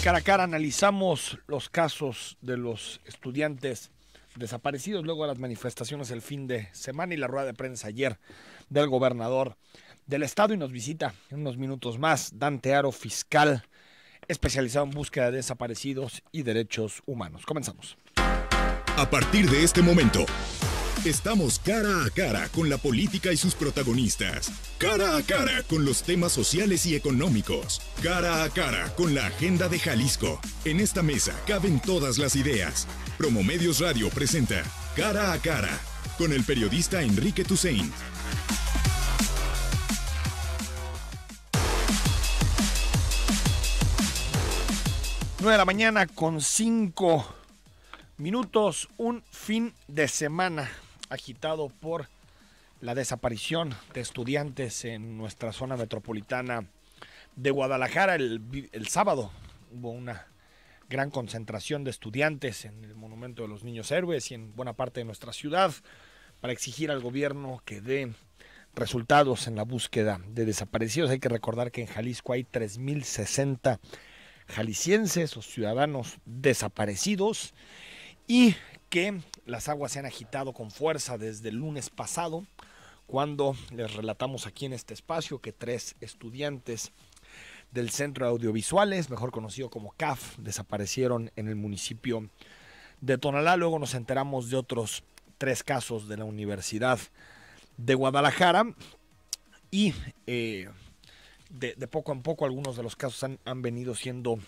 Cara a Cara analizamos los casos de los estudiantes desaparecidos luego de las manifestaciones el fin de semana y la rueda de prensa ayer del gobernador del estado, y nos visita en unos minutos más Dante Aro, fiscal especializado en búsqueda de desaparecidos y derechos humanos. Comenzamos. A partir de este momento, estamos cara a cara con la política y sus protagonistas. Cara a cara con los temas sociales y económicos. Cara a cara con la agenda de Jalisco. En esta mesa caben todas las ideas. Promomedios Radio presenta Cara a Cara con el periodista Enrique Tusain. Nueve de la mañana con 5 minutos, un fin de semana agitado por la desaparición de estudiantes en nuestra zona metropolitana de Guadalajara. El sábado hubo una gran concentración de estudiantes en el Monumento de los Niños Héroes y en buena parte de nuestra ciudad para exigir al gobierno que dé resultados en la búsqueda de desaparecidos. Hay que recordar que en Jalisco hay 3,060 jaliscienses o ciudadanos desaparecidos y que las aguas se han agitado con fuerza desde el lunes pasado, cuando les relatamos aquí en este espacio que 3 estudiantes del Centro de Audiovisuales, mejor conocido como CAF, desaparecieron en el municipio de Tonalá. Luego nos enteramos de otros 3 casos de la Universidad de Guadalajara y de poco en poco algunos de los casos han venido siendo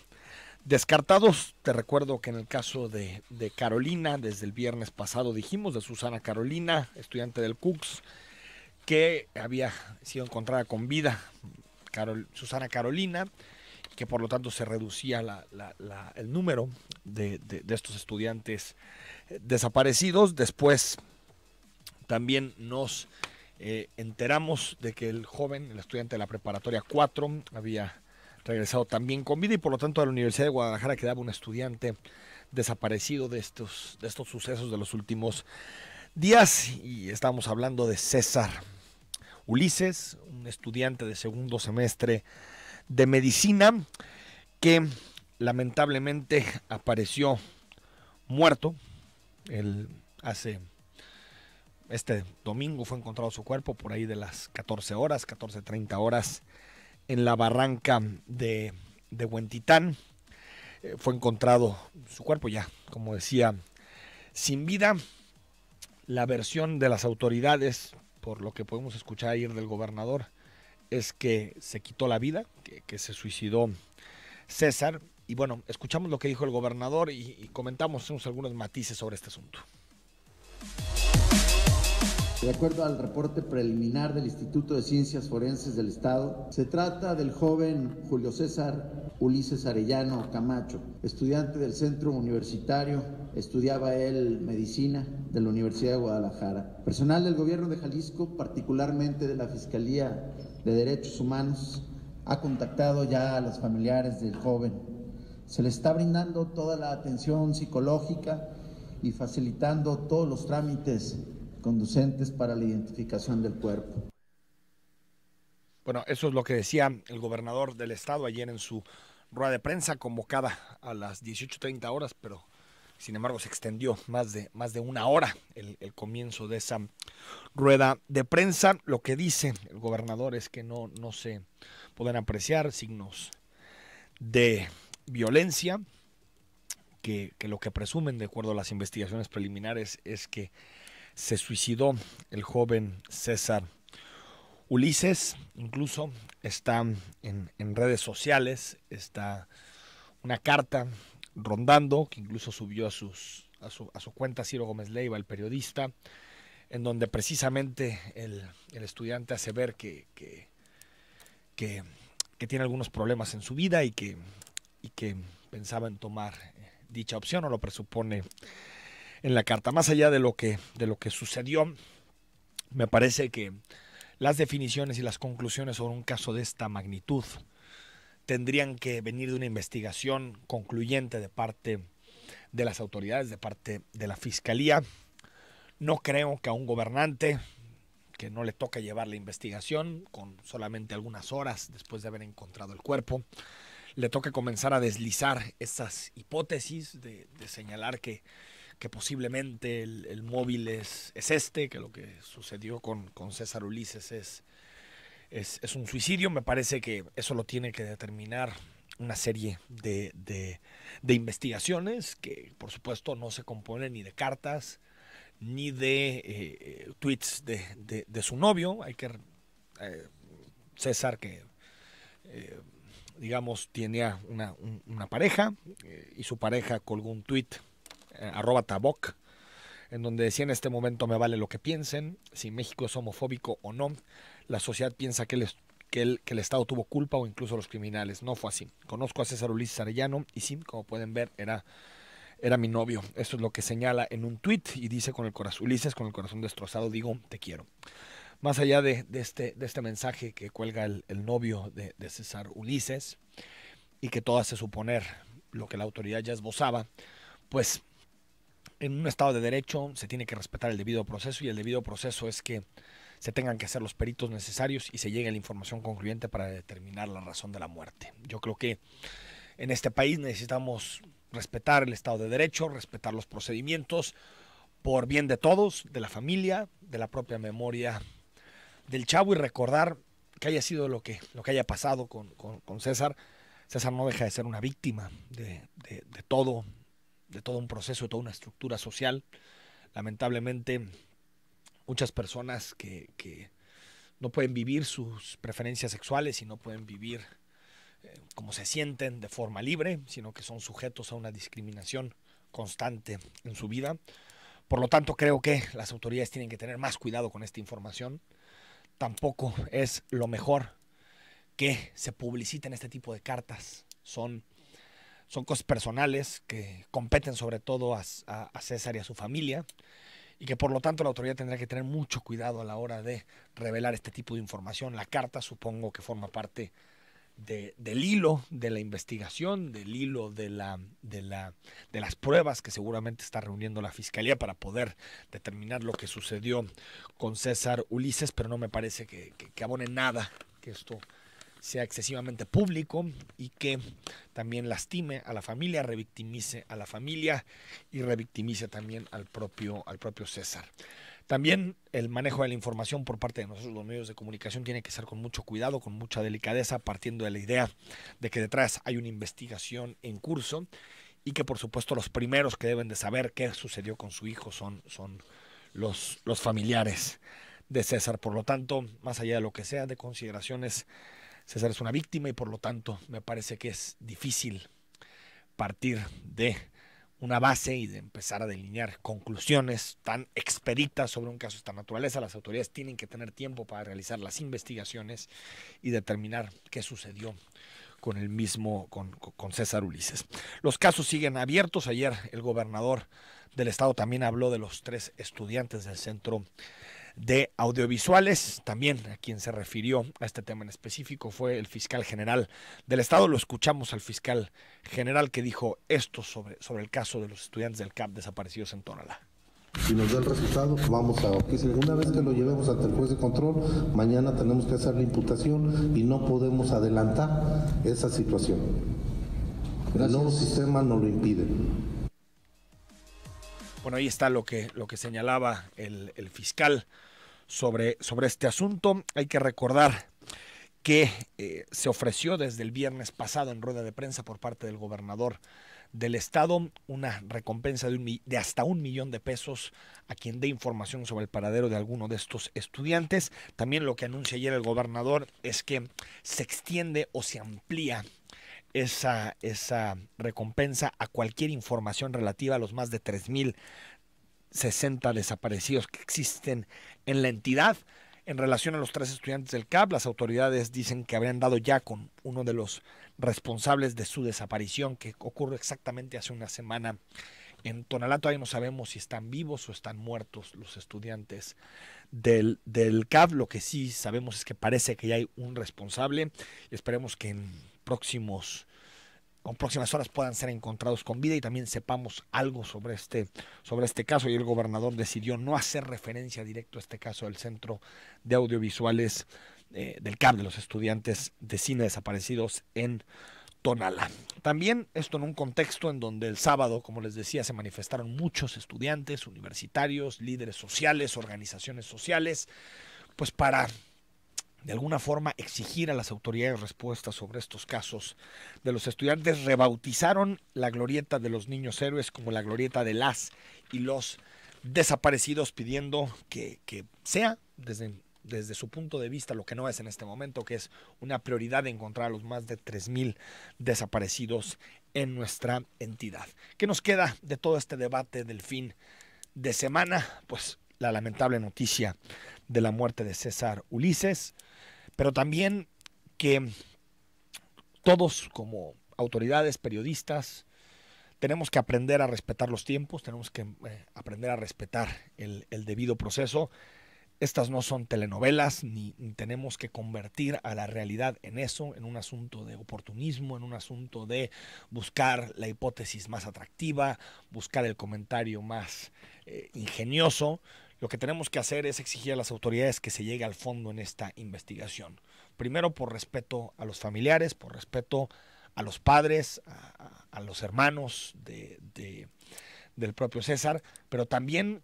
descartados. Te recuerdo que en el caso de Carolina, desde el viernes pasado dijimos de Susana Carolina, estudiante del CUCS, que había sido encontrada con vida, Susana Carolina, que por lo tanto se reducía el número de estos estudiantes desaparecidos. Después también nos enteramos de que el joven, el estudiante de la preparatoria 4, había regresado también con vida y por lo tanto a la Universidad de Guadalajara quedaba un estudiante desaparecido de estos sucesos de los últimos días, y estábamos hablando de César Ulises, un estudiante de segundo semestre de medicina que lamentablemente apareció muerto. Este domingo fue encontrado su cuerpo por ahí de las 14:30 horas en la barranca de Huentitán. Fue encontrado su cuerpo ya, como decía, sin vida. La versión de las autoridades, por lo que podemos escuchar ayer del gobernador, es que se quitó la vida, que se suicidó César. Y bueno, escuchamos lo que dijo el gobernador y comentamos algunos matices sobre este asunto. De acuerdo al reporte preliminar del Instituto de Ciencias Forenses del Estado, se trata del joven Julio César Ulises Arellano Camacho, estudiante del centro universitario. Estudiaba él medicina de la Universidad de Guadalajara. Personal del gobierno de Jalisco, particularmente de la Fiscalía de Derechos Humanos, ha contactado ya a los familiares del joven. Se le está brindando toda la atención psicológica y facilitando todos los trámites conducentes para la identificación del cuerpo. Bueno, eso es lo que decía el gobernador del estado ayer en su rueda de prensa convocada a las 18:30 horas, pero sin embargo se extendió más de una hora el comienzo de esa rueda de prensa. Lo que dice el gobernador es que no se pueden apreciar signos de violencia, que lo que presumen de acuerdo a las investigaciones preliminares es que se suicidó el joven César Ulises. Incluso está en redes sociales, está una carta rondando, que incluso subió a su cuenta Ciro Gómez Leiva, el periodista, en donde precisamente el estudiante hace ver que tiene algunos problemas en su vida y que pensaba en tomar dicha opción, o lo presupone en la carta. Más allá de lo que sucedió, me parece que las definiciones y las conclusiones sobre un caso de esta magnitud tendrían que venir de una investigación concluyente de parte de las autoridades, de parte de la Fiscalía. No creo que a un gobernante que no le toca llevar la investigación con solamente algunas horas después de haber encontrado el cuerpo, le toque comenzar a deslizar esas hipótesis de señalar que posiblemente el móvil es que lo que sucedió con César Ulises es un suicidio. Me parece que eso lo tiene que determinar una serie de investigaciones que por supuesto no se componen ni de cartas ni de tweets de su novio. Hay que César, que digamos tenía una pareja, y su pareja colgó un tweet @taboc, en donde decía: en este momento me vale lo que piensen, si México es homofóbico o no, la sociedad piensa que el Estado tuvo culpa o incluso los criminales. No fue así. Conozco a César Ulises Arellano y sí, como pueden ver, era mi novio. Esto es lo que señala en un tuit y dice: Ulises, con el corazón destrozado, digo, te quiero. Más allá de este mensaje que cuelga el novio de César Ulises, y que todo hace suponer lo que la autoridad ya esbozaba, pues en un Estado de Derecho se tiene que respetar el debido proceso, y el debido proceso es que se tengan que hacer los peritos necesarios y se llegue a la información concluyente para determinar la razón de la muerte. Yo creo que en este país necesitamos respetar el Estado de Derecho, respetar los procedimientos, por bien de todos, de la familia, de la propia memoria del chavo, y recordar que haya sido lo que haya pasado con César. César no deja de ser una víctima de todo un proceso, de toda una estructura social. Lamentablemente, muchas personas que no pueden vivir sus preferencias sexuales y no pueden vivir como se sienten de forma libre, sino que son sujetos a una discriminación constante en su vida. Por lo tanto, creo que las autoridades tienen que tener más cuidado con esta información. Tampoco es lo mejor que se publiciten este tipo de cartas. Son cosas personales que competen sobre todo a César y a su familia, y que por lo tanto la autoridad tendrá que tener mucho cuidado a la hora de revelar este tipo de información. La carta supongo que forma parte del hilo de la investigación, del hilo de las pruebas que seguramente está reuniendo la Fiscalía para poder determinar lo que sucedió con César Ulises, pero no me parece que abone nada que esto sea excesivamente público y que también lastime a la familia, revictimice a la familia y revictimice también al propio César. También el manejo de la información por parte de nosotros, los medios de comunicación, tiene que ser con mucho cuidado, con mucha delicadeza, partiendo de la idea de que detrás hay una investigación en curso, y que por supuesto los primeros que deben de saber qué sucedió con su hijo son los familiares de César. Por lo tanto, más allá de lo que sea de consideraciones, César es una víctima, y por lo tanto me parece que es difícil partir de una base y de empezar a delinear conclusiones tan expeditas sobre un caso de esta naturaleza. Las autoridades tienen que tener tiempo para realizar las investigaciones y determinar qué sucedió con el mismo, con César Ulises. Los casos siguen abiertos. Ayer el gobernador del estado también habló de los 3 estudiantes del Centro de Audiovisuales. También a quien se refirió a este tema en específico fue el fiscal general del estado. Lo escuchamos al fiscal general, que dijo esto sobre el caso de los estudiantes del CAP desaparecidos en Tonalá. Si nos da el resultado, vamos a... Una vez que lo llevemos ante el juez de control, mañana tenemos que hacer la imputación y no podemos adelantar esa situación. Gracias. El nuevo sistema nos lo impide. Bueno, ahí está lo que señalaba el fiscal sobre este asunto. Hay que recordar que se ofreció desde el viernes pasado en rueda de prensa por parte del gobernador del estado una recompensa de hasta $1 millón a quien dé información sobre el paradero de alguno de estos estudiantes. También lo que anuncia ayer el gobernador es que se extiende o se amplía esa recompensa a cualquier información relativa a los más de 3,060 desaparecidos que existen en la entidad. En relación a los 3 estudiantes del CAP, las autoridades dicen que habrían dado ya con uno de los responsables de su desaparición, que ocurre exactamente hace una semana en Tonalá. Todavía no sabemos si están vivos o están muertos los estudiantes del CAP. Lo que sí sabemos es que parece que ya hay un responsable, y esperemos que en próximas horas puedan ser encontrados con vida y también sepamos algo sobre este caso. Y el gobernador decidió no hacer referencia directa a este caso del Centro de Audiovisuales del CAP, de los estudiantes de cine desaparecidos en Tonalá. También esto en un contexto en donde el sábado, como les decía, se manifestaron muchos estudiantes, universitarios, líderes sociales, organizaciones sociales, pues para de alguna forma exigir a las autoridades respuestas sobre estos casos de los estudiantes. Rebautizaron la glorieta de los niños héroes como la glorieta de las y los desaparecidos, pidiendo que sea desde su punto de vista lo que no es en este momento, que es una prioridad de encontrar a los más de 3,000 desaparecidos en nuestra entidad. ¿Qué nos queda de todo este debate del fin de semana? Pues la lamentable noticia de la muerte de César Ulises, pero también que todos como autoridades, periodistas, tenemos que aprender a respetar los tiempos, tenemos que aprender a respetar el debido proceso. Estas no son telenovelas, ni tenemos que convertir a la realidad en eso, en un asunto de oportunismo, en un asunto de buscar la hipótesis más atractiva, buscar el comentario más ingenioso. Lo que tenemos que hacer es exigir a las autoridades que se llegue al fondo en esta investigación. Primero, por respeto a los familiares, por respeto a los padres, a los hermanos del propio César, pero también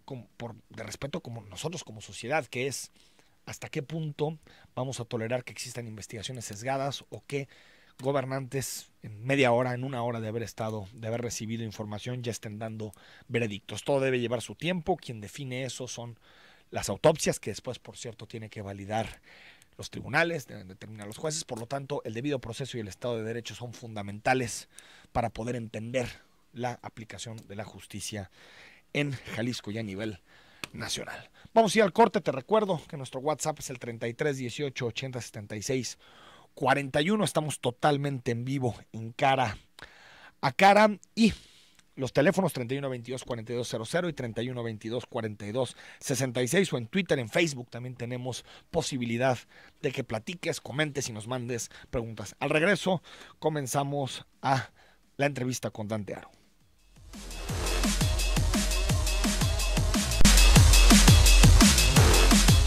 de respeto como nosotros como sociedad, que es hasta qué punto vamos a tolerar que existan investigaciones sesgadas o que gobernantes en media hora, en una hora de haber recibido información, ya estén dando veredictos. Todo debe llevar su tiempo. Quien define eso son las autopsias, que después, por cierto, tiene que validar los tribunales, deben determinar los jueces. Por lo tanto, el debido proceso y el Estado de Derecho son fundamentales para poder entender la aplicación de la justicia en Jalisco y a nivel nacional. Vamos a ir al corte. Te recuerdo que nuestro WhatsApp es el 33 18 80 76 41. Estamos totalmente en vivo en Cara a Cara, y los teléfonos 31 22 42 00 y 31 22 42 66, o en Twitter, en Facebook también tenemos posibilidad de que platiques, comentes y nos mandes preguntas. Al regreso comenzamos a la entrevista con Dante Aro.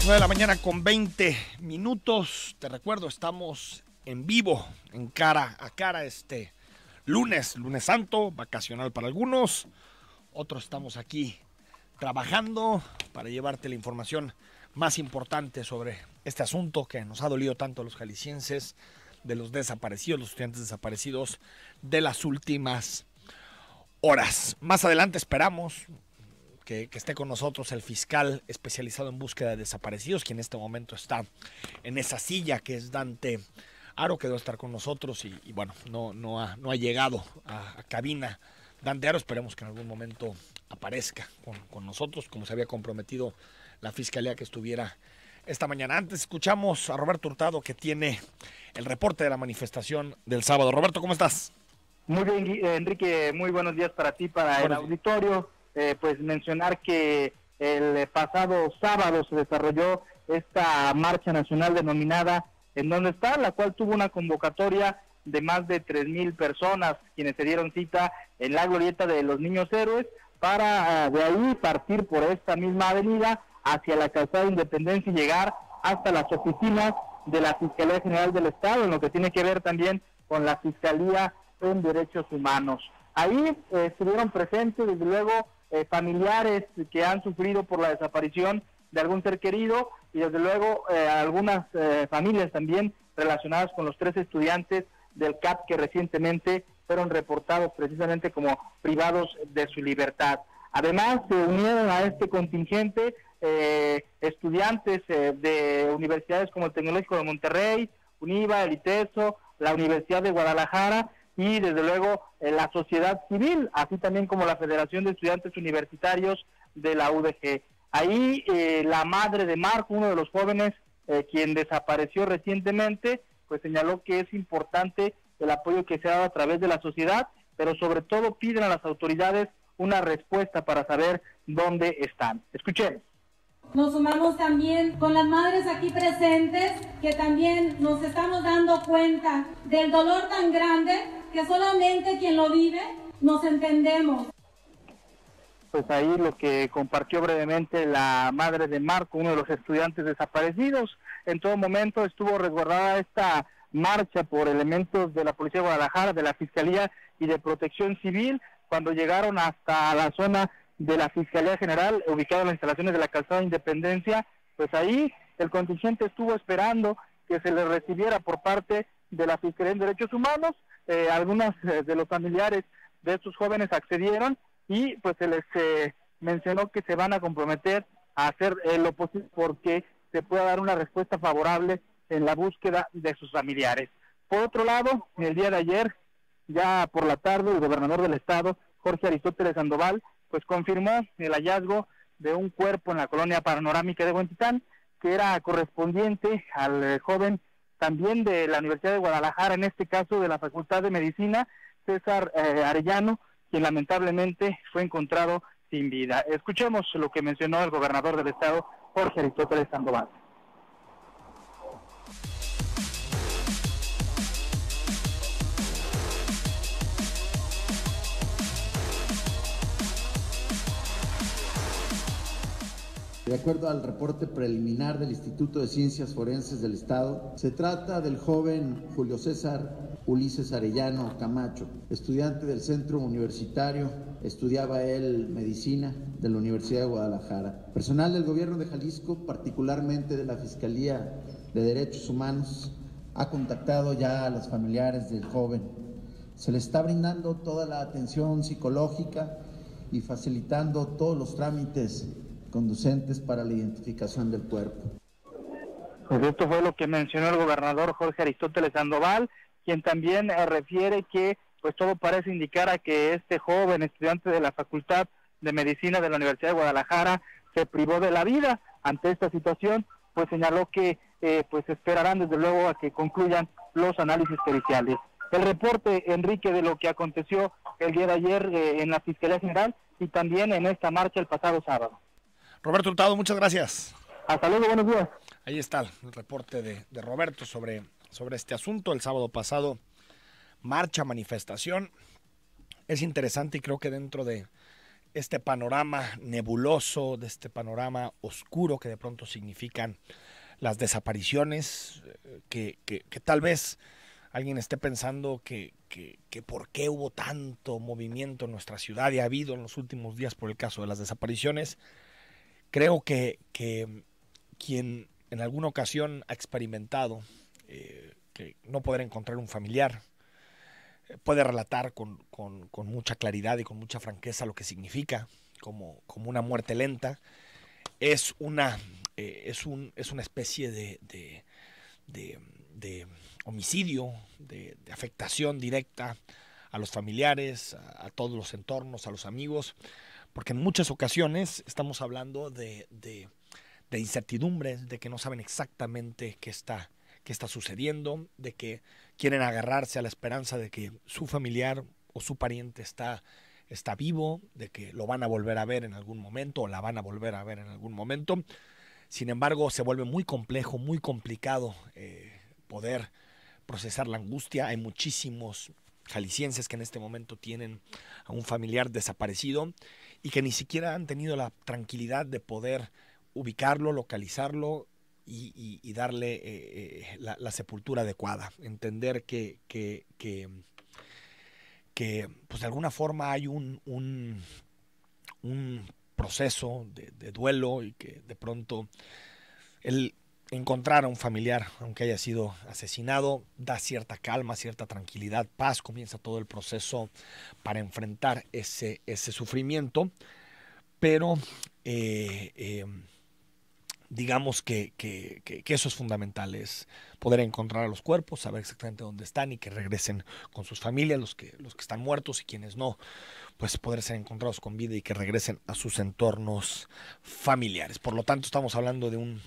9 de la mañana con 20 minutos. Te recuerdo, estamos en vivo, en Cara a Cara, este lunes santo, vacacional para algunos. Otros estamos aquí trabajando para llevarte la información más importante sobre este asunto que nos ha dolido tanto a los jaliscienses, de los desaparecidos, los estudiantes desaparecidos de las últimas horas. Más adelante esperamos que esté con nosotros el fiscal especializado en búsqueda de desaparecidos, quien en este momento está en esa silla, que es Dante Aro, que debe estar con nosotros y bueno, no ha llegado a cabina. Dante Aro, esperemos que en algún momento aparezca con nosotros, como se había comprometido la fiscalía que estuviera esta mañana. Antes escuchamos a Roberto Hurtado, que tiene el reporte de la manifestación del sábado. Roberto, ¿cómo estás? Muy bien, Enrique, muy buenos días para ti, para el auditorio. Pues mencionar que el pasado sábado se desarrolló esta marcha nacional denominada En Dónde Está, la cual tuvo una convocatoria de más de 3,000 personas, quienes se dieron cita en la glorieta de los Niños Héroes, para de ahí partir por esta misma avenida hacia la calzada de Independencia y llegar hasta las oficinas de la Fiscalía General del Estado, en lo que tiene que ver también con la Fiscalía en Derechos Humanos. Ahí estuvieron presentes, desde luego, familiares que han sufrido por la desaparición de algún ser querido, y desde luego algunas familias también relacionadas con los 3 estudiantes del CAP que recientemente fueron reportados precisamente como privados de su libertad. Además, se unieron a este contingente estudiantes de universidades como el Tecnológico de Monterrey, UNIVA, el ITESO, la Universidad de Guadalajara y desde luego la sociedad civil, así también como la Federación de Estudiantes Universitarios de la UDG. Ahí la madre de Marco, uno de los jóvenes quien desapareció recientemente, pues señaló que es importante el apoyo que se ha dado a través de la sociedad, pero sobre todo piden a las autoridades una respuesta para saber dónde están. Escuchemos. Nos sumamos también con las madres aquí presentes, que también nos estamos dando cuenta del dolor tan grande que solamente quien lo vive nos entendemos. Pues ahí lo que compartió brevemente la madre de Marco, uno de los estudiantes desaparecidos. En todo momento estuvo resguardada esta marcha por elementos de la Policía de Guadalajara, de la Fiscalía y de Protección Civil. Cuando llegaron hasta la zona de la Fiscalía General, ubicada en las instalaciones de la Calzada Independencia, pues ahí el contingente estuvo esperando que se les recibiera por parte de la Fiscalía de Derechos Humanos. Algunos de los familiares de estos jóvenes accedieron y pues se les mencionó que se van a comprometer a hacer lo posible porque se pueda dar una respuesta favorable en la búsqueda de sus familiares. Por otro lado, el día de ayer, ya por la tarde, el gobernador del estado, Jorge Aristóteles Sandoval, pues confirmó el hallazgo de un cuerpo en la colonia panorámica de Huentitán, que era correspondiente al joven también de la Universidad de Guadalajara, en este caso de la Facultad de Medicina, César Arellano, quien lamentablemente fue encontrado sin vida. Escuchemos lo que mencionó el gobernador del estado, Jorge Aristóteles Sandoval. De acuerdo al reporte preliminar del Instituto de Ciencias Forenses del Estado, se trata del joven Julio César Ulises Arellano Camacho, estudiante del centro universitario, estudiaba él medicina de la Universidad de Guadalajara. Personal del gobierno de Jalisco, particularmente de la Fiscalía de Derechos Humanos, ha contactado ya a los familiares del joven. Se le está brindando toda la atención psicológica y facilitando todos los trámites conducentes para la identificación del cuerpo. Pues esto fue lo que mencionó el gobernador Jorge Aristóteles Sandoval, quien también refiere que pues todo parece indicar a que este joven estudiante de la Facultad de Medicina de la Universidad de Guadalajara se privó de la vida. Ante esta situación, pues señaló que pues esperarán desde luego a que concluyan los análisis periciales. El reporte, Enrique, de lo que aconteció el día de ayer en la Fiscalía General y también en esta marcha el pasado sábado. Roberto Hurtado, muchas gracias. Hasta luego, buenos días. Ahí está el reporte de Roberto sobre este asunto. El sábado pasado, marcha, manifestación. Es interesante y creo que dentro de este panorama nebuloso, de este panorama oscuro que de pronto significan las desapariciones, que tal vez alguien esté pensando que por qué hubo tanto movimiento en nuestra ciudad y ha habido en los últimos días por el caso de las desapariciones. Creo que quien en alguna ocasión ha experimentado que no poder encontrar un familiar puede relatar con mucha claridad y con mucha franqueza lo que significa como una muerte lenta. Es una especie de homicidio, de afectación directa a los familiares, a todos los entornos, a los amigos, porque en muchas ocasiones estamos hablando de incertidumbres, de que no saben exactamente qué está sucediendo, de que quieren agarrarse a la esperanza de que su familiar o su pariente está vivo, de que lo van a volver a ver en algún momento o la van a volver a ver en algún momento. Sin embargo, se vuelve muy complejo, muy complicado poder procesar la angustia. Hay muchísimos jaliscienses que en este momento tienen a un familiar desaparecido y que ni siquiera han tenido la tranquilidad de poder ubicarlo, localizarlo y darle la sepultura adecuada. Entender que pues de alguna forma hay un proceso de duelo y que de pronto el encontrar a un familiar, aunque haya sido asesinado, da cierta calma, cierta tranquilidad, paz. Comienza todo el proceso para enfrentar ese sufrimiento, pero digamos que eso es fundamental, es poder encontrar a los cuerpos, saber exactamente dónde están y que regresen con sus familias, los que están muertos y quienes no, pues poder ser encontrados con vida y que regresen a sus entornos familiares. Por lo tanto, estamos hablando de un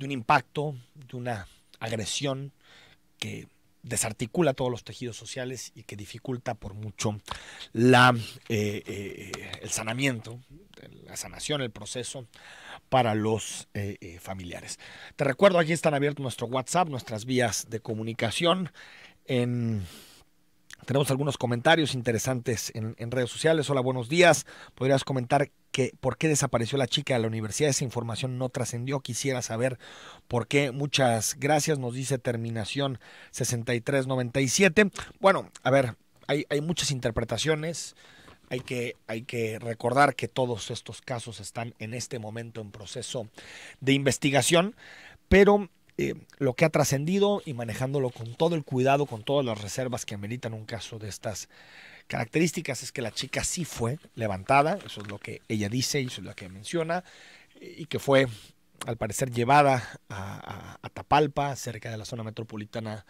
impacto, de una agresión que desarticula todos los tejidos sociales y que dificulta por mucho el sanamiento, la sanación, el proceso para los familiares. Te recuerdo, aquí están abiertos nuestro WhatsApp, nuestras vías de comunicación. En Tenemos algunos comentarios interesantes en redes sociales. Hola, buenos días. ¿Podrías comentar por qué desapareció la chica de la universidad? Esa información no trascendió. Quisiera saber por qué. Muchas gracias. Nos dice terminación 6397. Bueno, a ver, hay muchas interpretaciones. Hay que recordar que todos estos casos están en este momento en proceso de investigación, pero lo que ha trascendido y manejándolo con todo el cuidado, con todas las reservas que ameritan un caso de estas características, es que la chica sí fue levantada, eso es lo que ella dice y eso es lo que menciona, y que fue al parecer llevada a Tapalpa, cerca de la zona metropolitana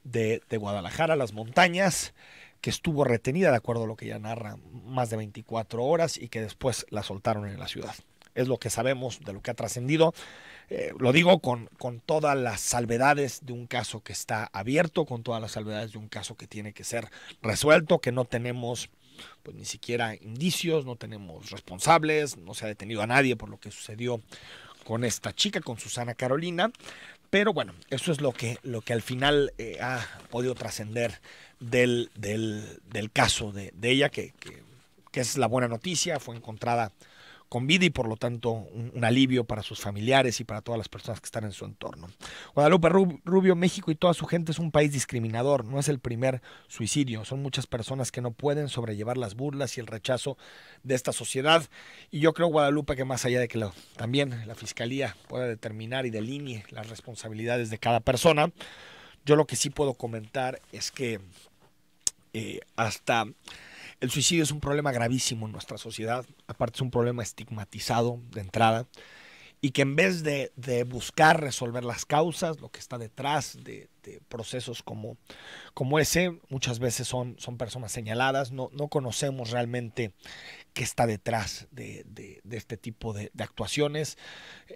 de Guadalajara, las montañas, que estuvo retenida, de acuerdo a lo que ella narra, más de 24 horas y que después la soltaron en la ciudad. Es lo que sabemos de lo que ha trascendido. Lo digo con todas las salvedades de un caso que está abierto, con todas las salvedades de un caso que tiene que ser resuelto, que no tenemos pues ni siquiera indicios, no tenemos responsables, no se ha detenido a nadie por lo que sucedió con esta chica, con Susana Carolina. Pero bueno, eso es lo que al final ha podido trascender del caso de ella, que es la buena noticia. Fue encontrada con vida y por lo tanto un alivio para sus familiares y para todas las personas que están en su entorno. Guadalupe Rubio, México y toda su gente es un país discriminador, no es el primer suicidio, son muchas personas que no pueden sobrellevar las burlas y el rechazo de esta sociedad, y yo creo, Guadalupe, que más allá de que también la Fiscalía pueda determinar y delinee las responsabilidades de cada persona, yo lo que sí puedo comentar es que hasta el suicidio es un problema gravísimo en nuestra sociedad, aparte es un problema estigmatizado de entrada, y que en vez de buscar resolver las causas, lo que está detrás de procesos como ese, muchas veces son personas señaladas, no conocemos realmente qué está detrás de este tipo de actuaciones.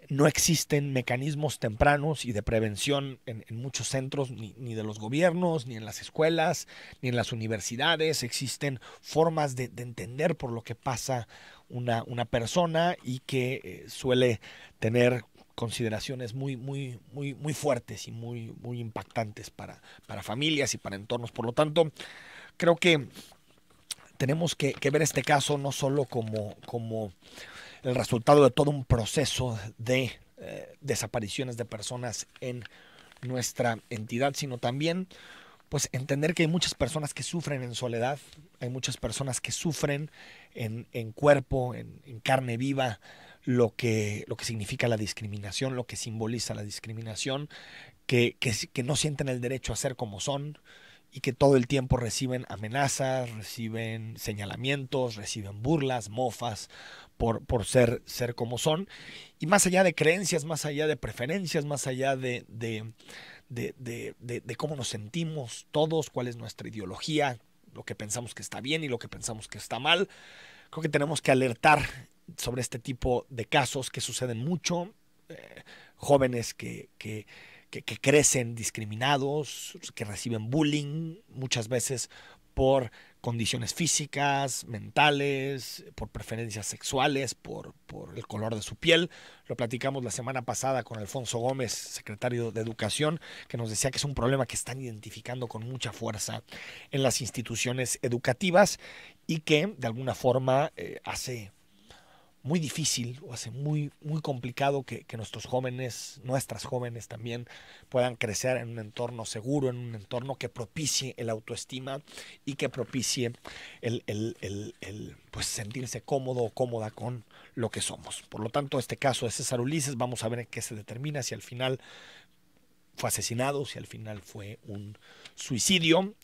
No existen mecanismos tempranos y de prevención en muchos centros, ni de los gobiernos, ni en las escuelas, ni en las universidades. Existen formas de entender por lo que pasa una persona y que suele tener consideraciones muy fuertes y muy impactantes para familias y para entornos. Por lo tanto, creo que tenemos que ver este caso no solo como el resultado de todo un proceso de desapariciones de personas en nuestra entidad, sino también pues entender que hay muchas personas que sufren en soledad, hay muchas personas que sufren en cuerpo, en carne viva, lo que significa la discriminación, lo que simboliza la discriminación, que no sienten el derecho a ser como son y que todo el tiempo reciben amenazas, reciben señalamientos, reciben burlas, mofas por ser como son. Y más allá de creencias, más allá de preferencias, más allá de cómo nos sentimos todos, cuál es nuestra ideología, lo que pensamos que está bien y lo que pensamos que está mal, creo que tenemos que alertar sobre este tipo de casos que suceden mucho, jóvenes que crecen discriminados, que reciben bullying, muchas veces por condiciones físicas, mentales, por preferencias sexuales, por el color de su piel. Lo platicamos la semana pasada con Alfonso Gómez, secretario de Educación, que nos decía que es un problema que están identificando con mucha fuerza en las instituciones educativas y que de alguna forma hace muy difícil o hace muy complicado que nuestros jóvenes, nuestras jóvenes también puedan crecer en un entorno seguro, en un entorno que propicie el autoestima y que propicie el pues sentirse cómodo o cómoda con lo que somos. Por lo tanto, este caso de César Ulises, vamos a ver en qué se determina, si al final fue asesinado, si al final fue un suicidio.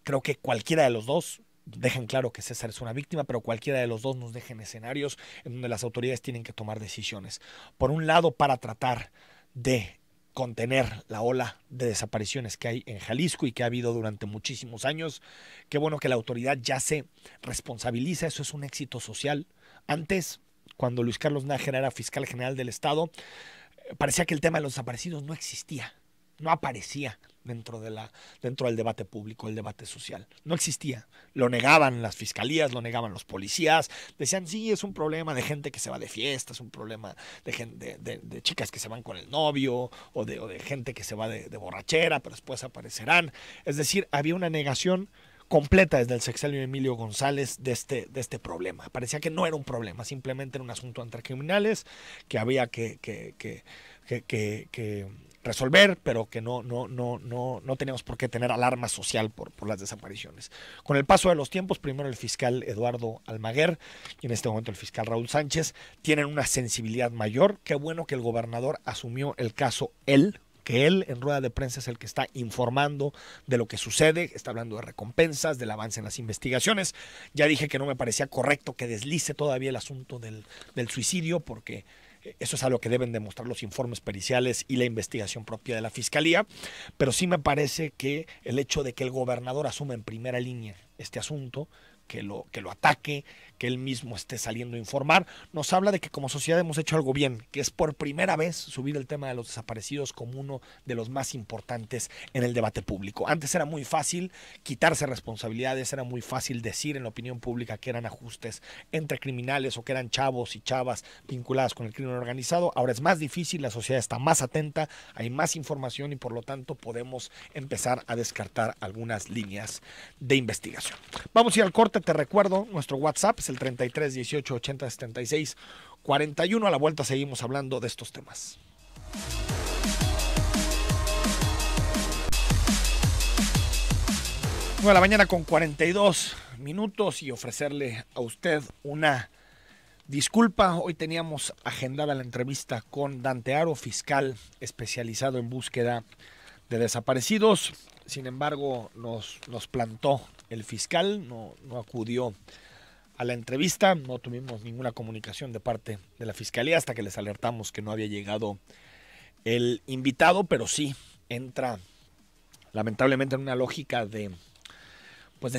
Creo que cualquiera de los dos dejan claro que César es una víctima, pero cualquiera de los dos nos dejan escenarios en donde las autoridades tienen que tomar decisiones. Por un lado, para tratar de contener la ola de desapariciones que hay en Jalisco y que ha habido durante muchísimos años. Qué bueno que la autoridad ya se responsabiliza, eso es un éxito social. Antes, cuando Luis Carlos Nájera era fiscal general del Estado, parecía que el tema de los desaparecidos no existía, no aparecía dentro del debate público, el debate social. No existía. Lo negaban las fiscalías, lo negaban los policías. Decían, sí, es un problema de gente que se va de fiesta, es un problema de chicas que se van con el novio o de gente que se va de borrachera, pero después aparecerán. Es decir, había una negación completa desde el sexenio de Emilio González de este problema. Parecía que no era un problema, simplemente era un asunto entre criminales que había que resolver, pero que no teníamos por qué tener alarma social por las desapariciones. Con el paso de los tiempos, primero el fiscal Eduardo Almaguer y en este momento el fiscal Raúl Sánchez tienen una sensibilidad mayor. Qué bueno que el gobernador asumió el caso que él en rueda de prensa es el que está informando de lo que sucede, está hablando de recompensas, del avance en las investigaciones. Ya dije que no me parecía correcto que deslice todavía el asunto del suicidio, porque eso es algo que deben demostrar los informes periciales y la investigación propia de la Fiscalía, pero sí me parece que el hecho de que el gobernador asuma en primera línea este asunto, que lo ataque, que él mismo esté saliendo a informar, nos habla de que como sociedad hemos hecho algo bien, que es por primera vez subir el tema de los desaparecidos como uno de los más importantes en el debate público. Antes era muy fácil quitarse responsabilidades, era muy fácil decir en la opinión pública que eran ajustes entre criminales o que eran chavos y chavas vinculadas con el crimen organizado. Ahora es más difícil, la sociedad está más atenta, hay más información y por lo tanto podemos empezar a descartar algunas líneas de investigación. Vamos a ir al corte. Te recuerdo, nuestro WhatsApp es el 33 18 80 76 41. A la vuelta seguimos hablando de estos temas. Bueno, la mañana con 42 minutos y ofrecerle a usted una disculpa. Hoy teníamos agendada la entrevista con Dante Haro, fiscal especializado en búsqueda de desaparecidos. Sin embargo, nos plantó el fiscal, no acudió a la entrevista, no tuvimos ninguna comunicación de parte de la Fiscalía hasta que les alertamos que no había llegado el invitado, pero sí entra lamentablemente en una lógica de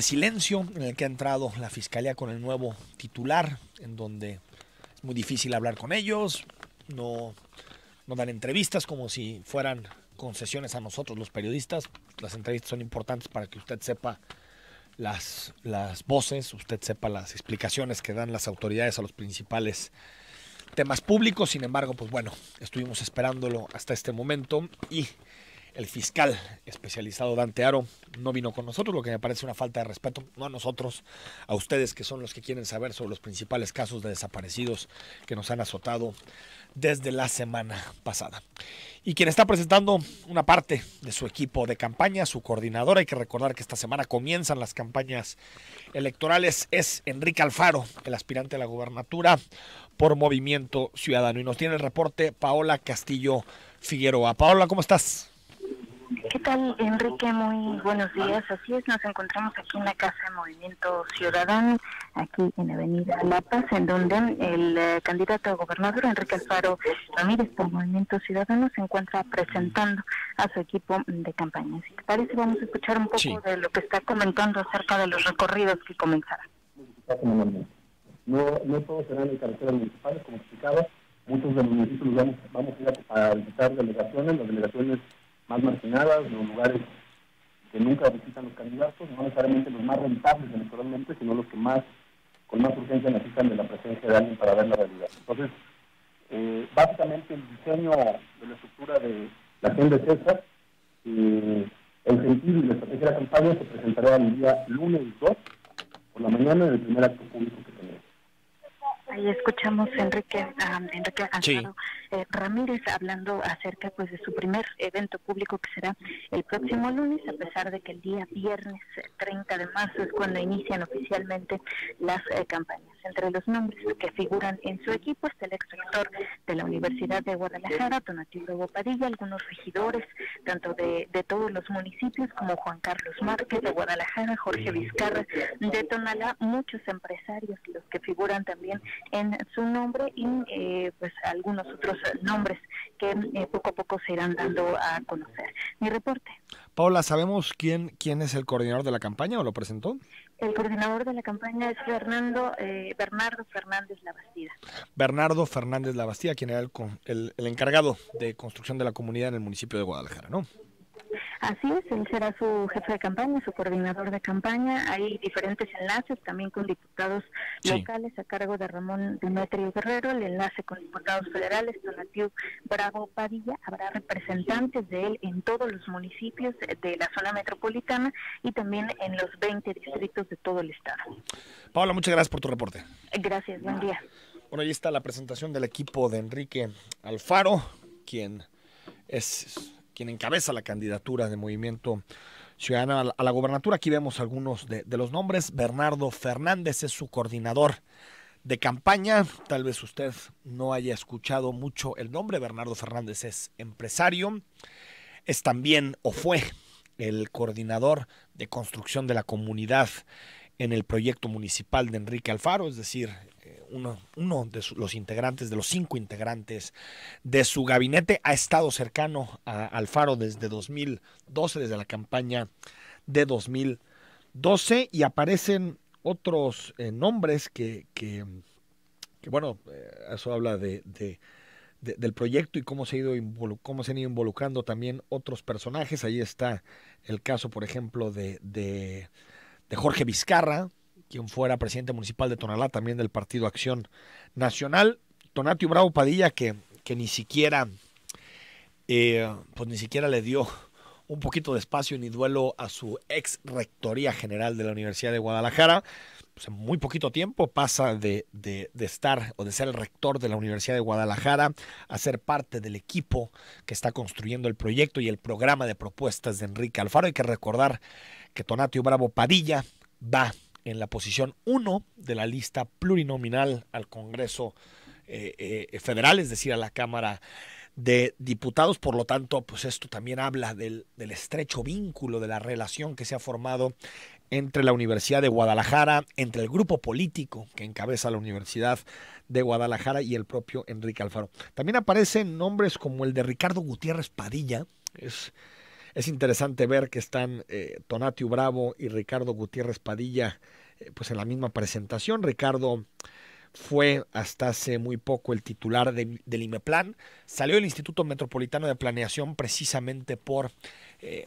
silencio en el que ha entrado la Fiscalía con el nuevo titular, en donde es muy difícil hablar con ellos, no dan entrevistas como si fueran concesiones a nosotros los periodistas. Las entrevistas son importantes para que usted sepa las voces, usted sepa las explicaciones que dan las autoridades a los principales temas públicos. Sin embargo, estuvimos esperándolo hasta este momento y el fiscal especializado Dante Haro no vino con nosotros, lo que me parece una falta de respeto, no a nosotros, a ustedes que son los que quieren saber sobre los principales casos de desaparecidos que nos han azotado desde la semana pasada. Y quien está presentando una parte de su equipo de campaña, su coordinadora, hay que recordar que esta semana comienzan las campañas electorales, es Enrique Alfaro, el aspirante a la gubernatura por Movimiento Ciudadano. Y nos tiene el reporte Paola Castillo Figueroa. Paola, ¿cómo estás? ¿Qué tal, Enrique? Muy buenos días. Así es, nos encontramos aquí en la Casa de Movimiento Ciudadano, aquí en Avenida La Paz, en donde el candidato a gobernador, Enrique Alfaro Ramírez, por Movimiento Ciudadano, se encuentra presentando a su equipo de campaña. Si te parece, vamos a escuchar un poco de lo que está comentando acerca de los recorridos que comenzarán. No todos serán en carreteras municipales, como explicaba. Muchos de los municipios vamos a ir a visitar delegaciones, las delegaciones más marginadas, los lugares que nunca visitan los candidatos, no necesariamente los más rentables electoralmente, sino los que con más urgencia necesitan de la presencia de alguien para ver la realidad. Entonces, básicamente el diseño de la estructura de la agenda es esta. El sentido y la estrategia de la campaña se presentará el día lunes 2 por la mañana en el primer acto público que tenemos. Ahí escuchamos a Enrique Alfaro Ramírez hablando acerca de su primer evento público que será el próximo lunes, a pesar de que el día viernes 30 de marzo es cuando inician oficialmente las campañas. Entre los nombres que figuran en su equipo está el exrector de la Universidad de Guadalajara, Donatilo Bopadilla, algunos regidores, tanto de todos los municipios, como Juan Carlos Márquez de Guadalajara, Jorge Vizcarra de Tonalá, muchos empresarios, los que figuran también en su nombre, y algunos otros nombres que poco a poco se irán dando a conocer. Mi reporte. Paola, ¿sabemos quién es el coordinador de la campaña o lo presentó? El coordinador de la campaña es Bernardo Fernández Labastida. Bernardo Fernández Labastida, quien era el encargado de construcción de la comunidad en el municipio de Guadalajara, ¿no? Así es, él será su jefe de campaña, su coordinador de campaña. Hay diferentes enlaces también con diputados locales a cargo de Ramón Demetrio Guerrero, el enlace con diputados federales, Tonatiu Bravo Padilla. Habrá representantes de él en todos los municipios de la zona metropolitana y también en los 20 distritos de todo el estado. Paola, muchas gracias por tu reporte. Gracias, buen día. Bueno, ahí está la presentación del equipo de Enrique Alfaro, quien encabeza la candidatura de Movimiento Ciudadano a la gobernatura. Aquí vemos algunos de los nombres. Bernardo Fernández es su coordinador de campaña. Tal vez usted no haya escuchado mucho el nombre. Bernardo Fernández es empresario. Es también, o fue, el coordinador de construcción de la comunidad en el proyecto municipal de Enrique Alfaro, es decir, uno de los integrantes, de los 5 integrantes de su gabinete, ha estado cercano a Alfaro desde 2012, desde la campaña de 2012, y aparecen otros nombres que bueno, eso habla del proyecto y cómo se han ido involucrando también otros personajes. Ahí está el caso, por ejemplo, de Jorge Vizcarra, quien fuera presidente municipal de Tonalá, también del Partido Acción Nacional. Tonatiu Bravo Padilla, que ni siquiera le dio un poquito de espacio ni duelo a su ex rectoría general de la Universidad de Guadalajara. Pues en muy poquito tiempo pasa de estar o de ser el rector de la Universidad de Guadalajara a ser parte del equipo que está construyendo el proyecto y el programa de propuestas de Enrique Alfaro. Hay que recordar que Tonatiu Bravo Padilla va en la posición 1 de la lista plurinominal al Congreso Federal, es decir, a la Cámara de Diputados. Por lo tanto, pues esto también habla del estrecho vínculo, de la relación que se ha formado entre la Universidad de Guadalajara, entre el grupo político que encabeza la Universidad de Guadalajara y el propio Enrique Alfaro. También aparecen nombres como el de Ricardo Gutiérrez Padilla. Es interesante ver que están Tonatiu Bravo y Ricardo Gutiérrez Padilla pues en la misma presentación. Ricardo fue hasta hace muy poco el titular del IMEPLAN. Salió del Instituto Metropolitano de Planeación precisamente por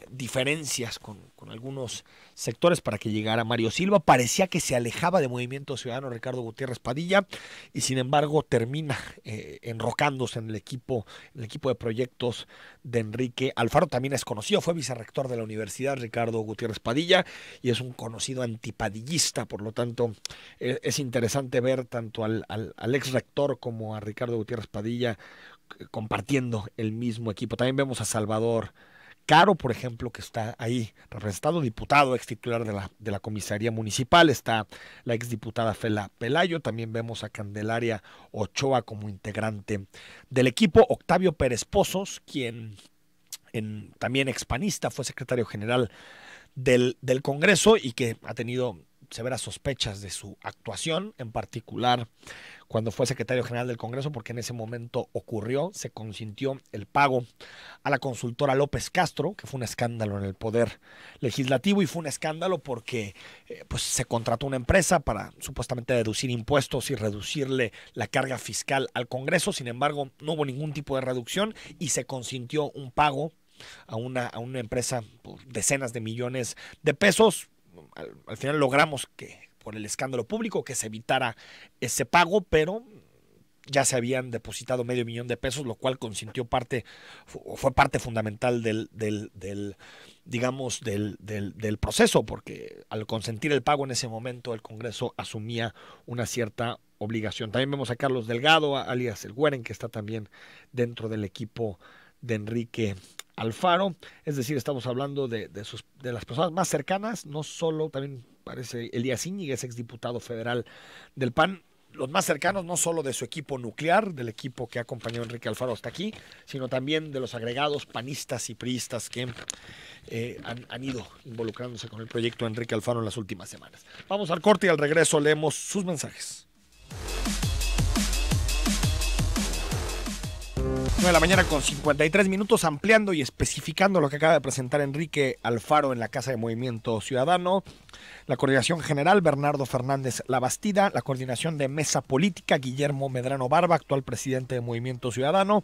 diferencias con algunos sectores para que llegara Mario Silva. Parecía que se alejaba de Movimiento Ciudadano Ricardo Gutiérrez Padilla y sin embargo termina enrocándose en el equipo de proyectos de Enrique Alfaro. También es conocido, fue vicerrector de la universidad Ricardo Gutiérrez Padilla y es un conocido antipadillista. Por lo tanto, es interesante ver tanto al ex rector como a Ricardo Gutiérrez Padilla compartiendo el mismo equipo. También vemos a Salvador Caro, por ejemplo, que está ahí representado, diputado, ex titular de la comisaría municipal. Está la ex diputada Fela Pelayo. También vemos a Candelaria Ochoa como integrante del equipo. Octavio Pérez Pozos, quien también expanista, fue secretario general del Congreso y que ha tenido severas sospechas de su actuación, en particular cuando fue secretario general del Congreso, porque en ese momento se consintió el pago a la consultora López Castro, que fue un escándalo en el Poder Legislativo, y fue un escándalo porque pues se contrató una empresa para supuestamente deducir impuestos y reducirle la carga fiscal al Congreso. Sin embargo, no hubo ningún tipo de reducción y se consintió un pago a una empresa por decenas de millones de pesos. Al final logramos que por el escándalo público que se evitara ese pago, pero ya se habían depositado $500,000 pesos, lo cual fue parte fundamental del proceso, porque al consentir el pago en ese momento el Congreso asumía una cierta obligación. También vemos a Carlos Delgado, alias el Güeren, que está también dentro del equipo de Enrique Alfaro. Es decir, estamos hablando de las personas más cercanas, no solo, también parece Elías Íñiguez, exdiputado federal del PAN, los más cercanos no solo de su equipo nuclear, del equipo que ha acompañado a Enrique Alfaro hasta aquí, sino también de los agregados panistas y priistas que han ido involucrándose con el proyecto de Enrique Alfaro en las últimas semanas. Vamos al corte y al regreso leemos sus mensajes. 9 de la mañana con 53 minutos, ampliando y especificando lo que acaba de presentar Enrique Alfaro en la Casa de Movimiento Ciudadano. La coordinación general, Bernardo Fernández Labastida. La coordinación de mesa política, Guillermo Medrano Barba, actual presidente de Movimiento Ciudadano.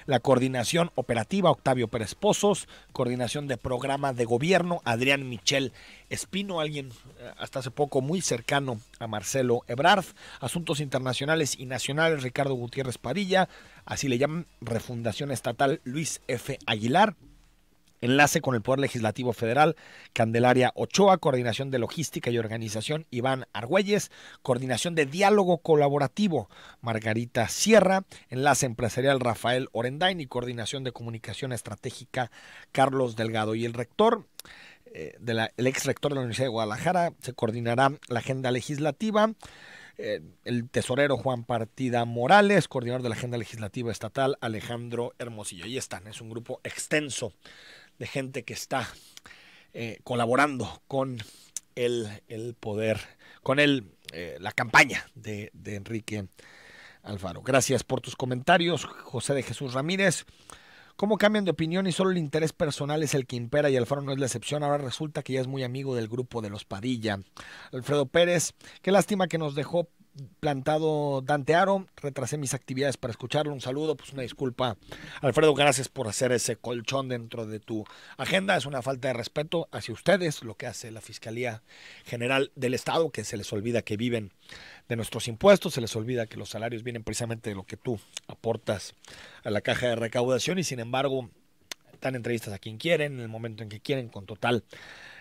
La coordinación operativa, Octavio Pérez Pozos. Coordinación de programa de gobierno, Adrián Michel Espino, alguien hasta hace poco muy cercano a Marcelo Ebrard. Asuntos internacionales y nacionales, Ricardo Gutiérrez Padilla. Así le llaman, refundación estatal, Luis F. Aguilar. Enlace con el Poder Legislativo Federal, Candelaria Ochoa. Coordinación de logística y organización, Iván Argüelles. Coordinación de diálogo colaborativo, Margarita Sierra. Enlace empresarial, Rafael Orendain. Y coordinación de comunicación estratégica, Carlos Delgado. Y el rector, el ex rector de la Universidad de Guadalajara, se coordinará la agenda legislativa. El tesorero Juan Partida Morales, coordinador de la agenda legislativa estatal, Alejandro Hermosillo. Ahí están, es un grupo extenso de gente que está colaborando con el poder, con la campaña de Enrique Alfaro. Gracias por tus comentarios, José de Jesús Ramírez. ¿Cómo cambian de opinión y solo el interés personal es el que impera y Alfaro no es la excepción? Ahora resulta que ya es muy amigo del grupo de los Padilla. Alfredo Pérez, qué lástima que nos dejó plantado Dante Aro. Retrasé mis actividades para escucharlo. Un saludo, pues una disculpa. Alfredo, gracias por hacer ese colchón dentro de tu agenda. Es una falta de respeto hacia ustedes lo que hace la Fiscalía General del Estado, que se les olvida que viven de nuestros impuestos, se les olvida que los salarios vienen precisamente de lo que tú aportas a la caja de recaudación y sin embargo dan entrevistas a quien quieren, en el momento en que quieren, con total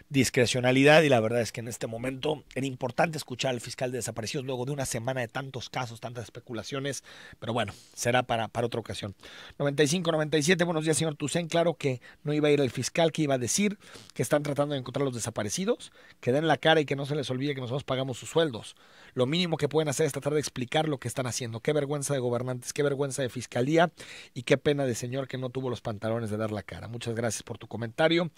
discrecionalidad, y la verdad es que en este momento era importante escuchar al fiscal de desaparecidos luego de una semana de tantos casos, tantas especulaciones, pero bueno, será para otra ocasión. 95-97, buenos días, señor Toussaint. Claro que no iba a ir el fiscal, que iba a decir que están tratando de encontrar a los desaparecidos, que den la cara y que no se les olvide que nosotros pagamos sus sueldos. Lo mínimo que pueden hacer es tratar de explicar lo que están haciendo. Qué vergüenza de gobernantes, qué vergüenza de fiscalía y qué pena de señor que no tuvo los pantalones de dar la cara. Muchas gracias por tu comentario.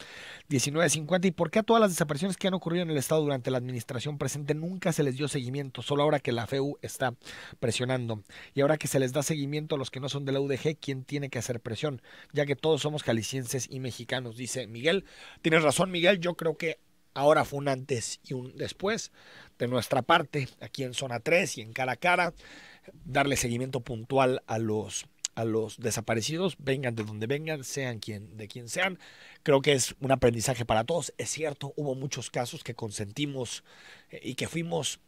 19:50, ¿y por qué a todas las desapariciones que han ocurrido en el estado durante la administración presente nunca se les dio seguimiento? Solo ahora que la FEU está presionando. Y ahora que se les da seguimiento a los que no son de la UDG, ¿quién tiene que hacer presión? Ya que todos somos jaliscienses y mexicanos, dice Miguel. Tienes razón, Miguel, yo creo que ahora fue un antes y un después de nuestra parte, aquí en Zona 3 y en Cara a Cara, darle seguimiento puntual a los desaparecidos, vengan de donde vengan, sean de quien sean. Creo que es un aprendizaje para todos. Es cierto, hubo muchos casos que consentimos y que fuimos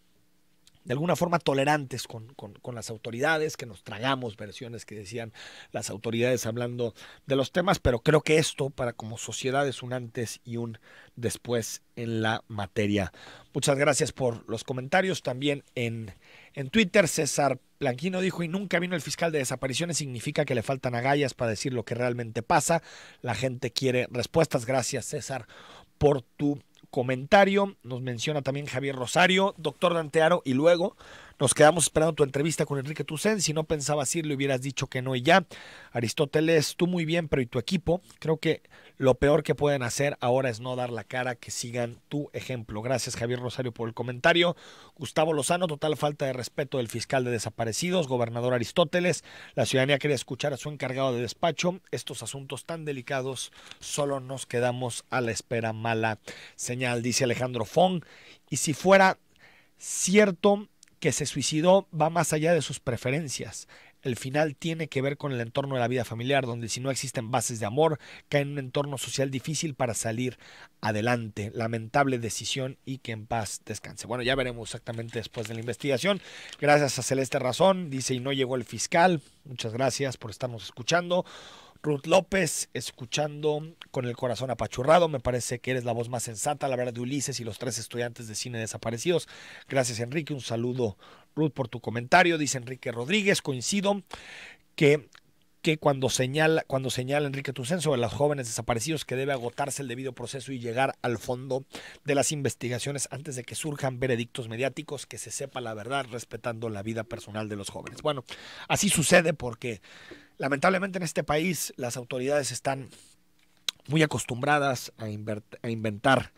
de alguna forma tolerantes con las autoridades, que nos tragamos versiones que decían las autoridades hablando de los temas, pero creo que esto para como sociedad es un antes y un después en la materia. Muchas gracias por los comentarios. También en Twitter, César Blanquino dijo: y nunca vino el fiscal de desapariciones, significa que le faltan agallas para decir lo que realmente pasa. La gente quiere respuestas. Gracias, César, por tu comentario. Nos menciona también Javier Rosario, doctor Dante Aro, y luego nos quedamos esperando tu entrevista con Enrique Toussaint. Si no pensabas ir, le hubieras dicho que no y ya. Aristóteles, tú muy bien, pero ¿y tu equipo? Creo que lo peor que pueden hacer ahora es no dar la cara, que sigan tu ejemplo. Gracias, Javier Rosario, por el comentario. Gustavo Lozano, total falta de respeto del fiscal de desaparecidos. Gobernador Aristóteles, la ciudadanía quería escuchar a su encargado de despacho. Estos asuntos tan delicados, solo nos quedamos a la espera. Mala señal, dice Alejandro Fong. Y si fuera cierto que se suicidó, va más allá de sus preferencias. El final tiene que ver con el entorno de la vida familiar, donde si no existen bases de amor, cae en un entorno social difícil para salir adelante. Lamentable decisión y que en paz descanse. Bueno, ya veremos exactamente después de la investigación. Gracias a Celeste Razón, dice: y no llegó el fiscal. Muchas gracias por estarnos escuchando. Ruth López, escuchando con el corazón apachurrado, me parece que eres la voz más sensata, la verdad, de Ulises y los 3 estudiantes de cine desaparecidos. Gracias, Enrique, un saludo, Ruth, por tu comentario. Dice Enrique Rodríguez: coincido que cuando señala Enrique Toussaint sobre los jóvenes desaparecidos que debe agotarse el debido proceso y llegar al fondo de las investigaciones antes de que surjan veredictos mediáticos, que se sepa la verdad respetando la vida personal de los jóvenes. Bueno, así sucede porque lamentablemente en este país las autoridades están muy acostumbradas a inventar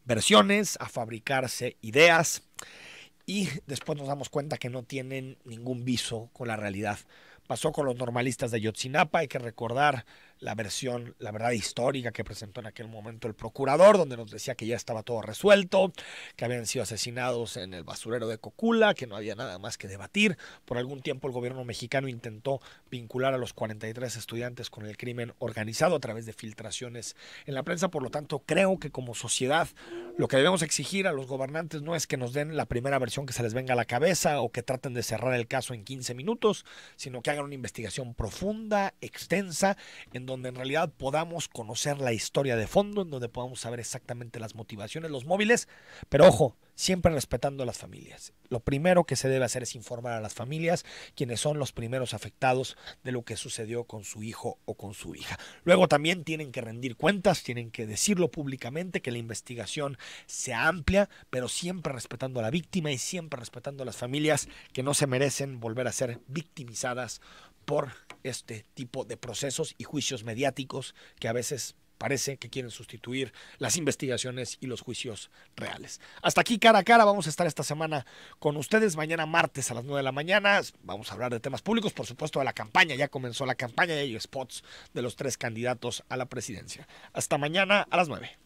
versiones, a fabricarse ideas, y después nos damos cuenta que no tienen ningún viso con la realidad. Pasó con los normalistas de Ayotzinapa. Hay que recordar la versión, la verdad histórica que presentó en aquel momento el procurador, donde nos decía que ya estaba todo resuelto, que habían sido asesinados en el basurero de Cocula, que no había nada más que debatir. Por algún tiempo el gobierno mexicano intentó vincular a los 43 estudiantes con el crimen organizado a través de filtraciones en la prensa. Por lo tanto, creo que como sociedad lo que debemos exigir a los gobernantes no es que nos den la primera versión que se les venga a la cabeza o que traten de cerrar el caso en 15 minutos, sino que hagan una investigación profunda, extensa, en donde en realidad podamos conocer la historia de fondo, en donde podamos saber exactamente las motivaciones, los móviles, pero ojo, siempre respetando a las familias. Lo primero que se debe hacer es informar a las familias, quienes son los primeros afectados de lo que sucedió con su hijo o con su hija. Luego también tienen que rendir cuentas, tienen que decirlo públicamente, que la investigación sea amplia, pero siempre respetando a la víctima y siempre respetando a las familias que no se merecen volver a ser victimizadas por este tipo de procesos y juicios mediáticos que a veces parece que quieren sustituir las investigaciones y los juicios reales. Hasta aquí Cara a Cara. Vamos a estar esta semana con ustedes. Mañana martes a las 9 de la mañana. Vamos a hablar de temas públicos, por supuesto de la campaña. Ya comenzó la campaña y hay spots de los 3 candidatos a la presidencia. Hasta mañana a las 9.